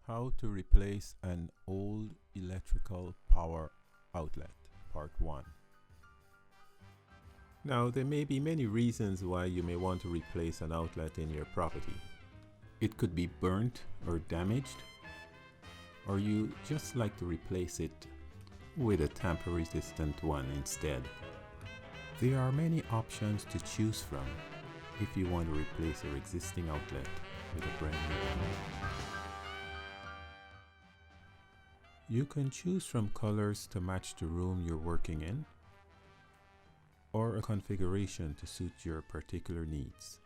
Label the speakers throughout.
Speaker 1: How to replace an old electrical power outlet, part 1. Now, there may be many reasons why you may want to replace an outlet in your property. It could be burnt or damaged, or you just like to replace it with a tamper-resistant one instead. There are many options to choose from if you want to replace your existing outlet with a brand new one. You can choose from colors to match the room you're working in, or a configuration to suit your particular needs.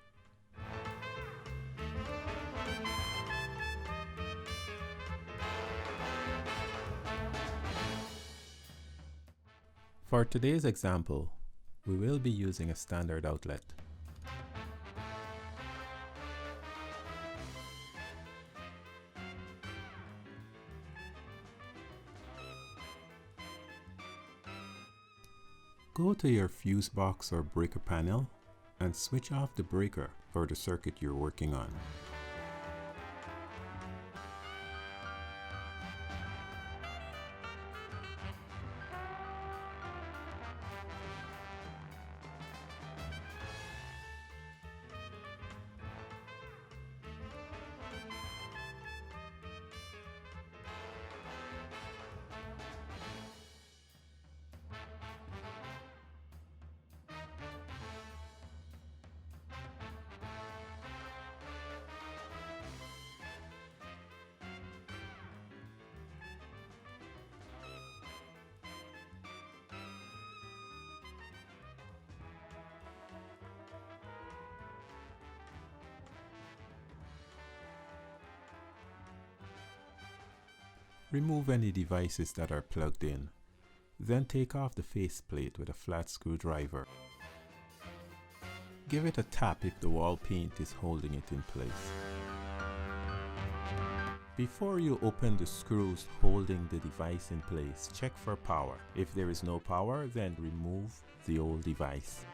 Speaker 1: For today's example, we will be using a standard outlet. Go to your fuse box or breaker panel and switch off the breaker for the circuit you're working on. Remove any devices that are plugged in. Then take off the faceplate with a flat screwdriver. Give it a tap if the wall paint is holding it in place. Before you open the screws holding the device in place, check for power. If there is no power, then remove the old device.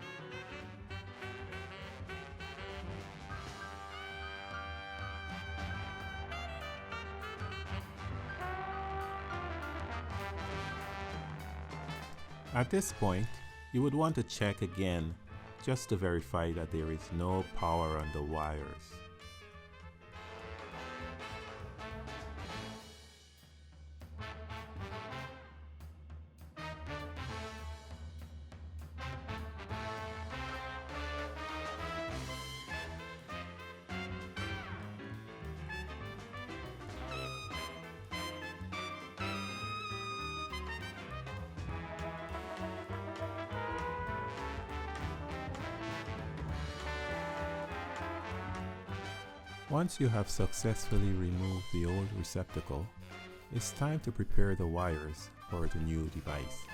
Speaker 1: At this point, you would want to check again just to verify that there is no power on the wires. Once you have successfully removed the old receptacle, it's time to prepare the wires for the new device.